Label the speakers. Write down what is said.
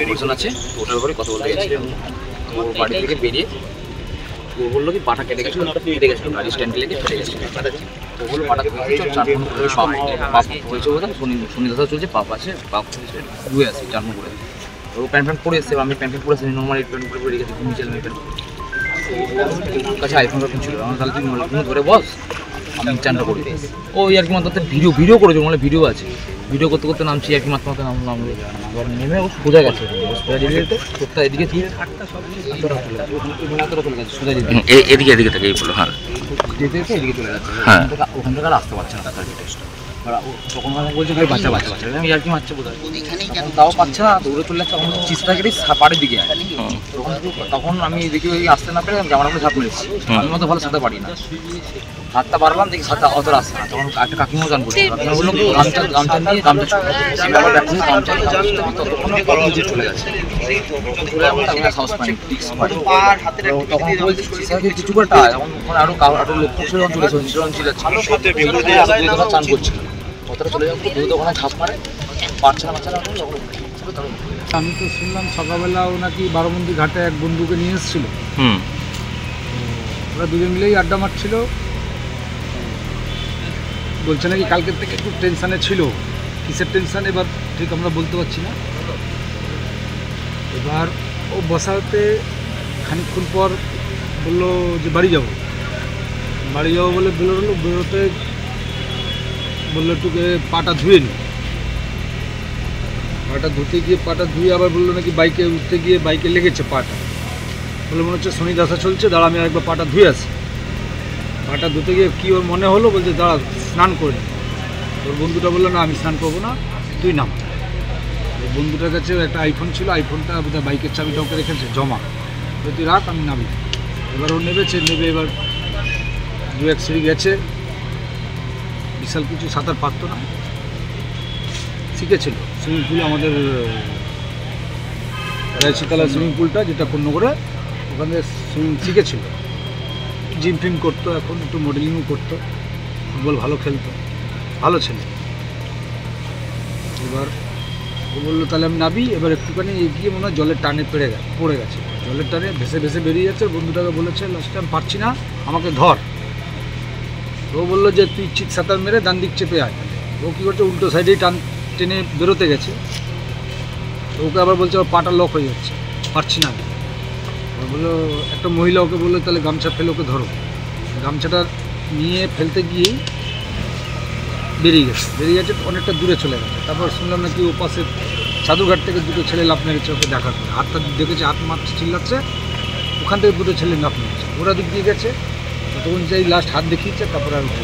Speaker 1: প্রয়োজন আছে, ওটার উপরে কথা বলতে গেছিলাম। ওর বাড়ি থেকে বেরিয়ে ও বললো কি পাটা কেটে গেছিলো, গাড়ি স্ট্যান্ডে লেগে ফেটে গেছিলো। ও বললো পাটা পাপ হয়েছে বোধ হয়, শনি দাদা চলছে, পাপ আছে, পাপ ধুয়ে আসি চারমো করে। ও প্যান্ট প্যান্ট পরে এসছে, আমি প্যান্ট প্যান্ট পরে আসছি, নর্মালি প্যান্ট পরে বেরিয়ে গেছি, নিচে প্যান্ট কাছে আইফোন ফোন ছিল। আমার তাহলে তুমি ধরে বস, আমি চানটা করি। ও আর কি মাত্র ভিডিও করেছে, মানে ভিডিও আছে, ভিডিও করতে করতে নামছি আর কি মাত্র নামলো, নেমে ও সোজা গেছে, সোজা যেতে চোখটা এদিকে দিয়ে
Speaker 2: এদিকে এদিকে থেকে বলো। হ্যাঁ,
Speaker 1: যেতে যেতে এদিকে চলে যাচ্ছে, ওখান থেকে আর আসতে পারছে না। তার তখন বলছে ভাই বাচ্চা বাচ্চা বাচ্চা, আমি আর কি মারছে বোধ হয়, তাও পাচ্ছে না, দৌড়ে চলে যাচ্ছে। তখন চিস্তা কেটে পাড়ের দিকে আয়, তখন আমি দেখি ওই আসতে না পেরে জামার মধ্যে ঝাঁপ মেরেছি। আমি মতো ভালো সাঁতার পারি না, হাতটা বাড়লাম, দেখি সাঁতার অত আসছে না। তখন একটা কাকিমাও গান করছে, কাকিমা বললো গামছা নিয়ে গামছা গামছা চলে গেছে, সাহস পাইনি। তখন বলছি কিছু করে তখন আরো আরো লোক চলে চান করছিল, কতটা চলে যাবো দুধ ওখানে ঝাঁপ মারে, পারছে না বাচ্চারা।
Speaker 3: আমি তো শুনলাম সকালবেলা ও নাকি বারোমন্দি ঘাটে এক বন্ধুকে নিয়ে এসেছিল, ওরা দুজন মিলেই আড্ডা মারছিল। বলছে নাকি কালকের থেকে একটু টেনশানে ছিল, কিসের টেনশান এবার ঠিক আমরা বলতে পারছি না। এবার ও বসাতে খানিকক্ষণ পর বললো যে বাড়ি যাবো বলে বেরোতে বললো একটুকে পাটা ধুয়ে নি। পাটা ধুতে গিয়ে পাটা ধুয়ে আবার বললো নাকি বাইকে উঠতে গিয়ে বাইকে লেগেছে পাটা, বলে মনে হচ্ছে শনি দশা চলছে, দাঁড়া আমি একবার পাটা ধুয়ে আসি। পাটা ধুতে গিয়ে কী ওর মনে হলো, বলছে দাঁড়া স্নান করে। ওর বন্ধুটা বললো না আমি স্নান করবো না, তুই নাম। ওর বন্ধুটার কাছে একটা আইফোন ছিল, আইফোনটা বোধহয় বাইকের চাবিটা ওকে রেখেছে জমা, তুই রাখ আমি নামি। এবার ও নেবে, এবার দু এক সিঁড়ি গেছে, বিশাল কিছু সাঁতার পারতো না, শিখেছিল সুইমিং পুল, আমাদের রায়শীতলা সুইমিং পুলটা যেটা পূর্ণগড়ে, ওখানে সুইমিং শিখেছিল, জিম ফিম করতো, এখন একটু মডেলিংও করতো, ফুটবল ভালো খেলতো, ভালো ছেলে। এবার ও বললো তাহলে আমি নাবি। এবার একটুখানি এগিয়ে মনে হয় জলের টানে পড়ে গেছে, জলের টানে ভেসে ভেসে বেরিয়ে যাচ্ছে। বন্ধুটাকে বলেছে লাস্টে আমি পারছি না, আমাকে ধর। ও বললো যে তুই চিৎ সাঁতার মেরে ডান দিক চেপে আয়। ও কী করছে, উল্টো সাইডেই টেনে বেরোতে গেছে, ওকে আবার বলছে ওর পাটা লক হয়ে যাচ্ছে, পারছি না। বললো একটা মহিলা ওকে বললো তাহলে গামছা ফেলে ওকে ধরো। গামছাটা নিয়ে ফেলতে গিয়েই বেরিয়ে গেছে, অনেকটা দূরে চলে গেছে। তারপর শুনলাম নাকি ও পাশে সাধুঘাট থেকে দুটো ছেলে লাফ মেরেছে ওকে দেখার পরে, হাতটা দেখেছে হাত মারছে চিল্লাচ্ছে, ওখান থেকে দুটো ছেলে লাফ মেরেছে, ওরা দিক দিয়ে গেছে, তখন যাই লাস্ট হাত দেখিয়েছে, তারপরে আর উঠে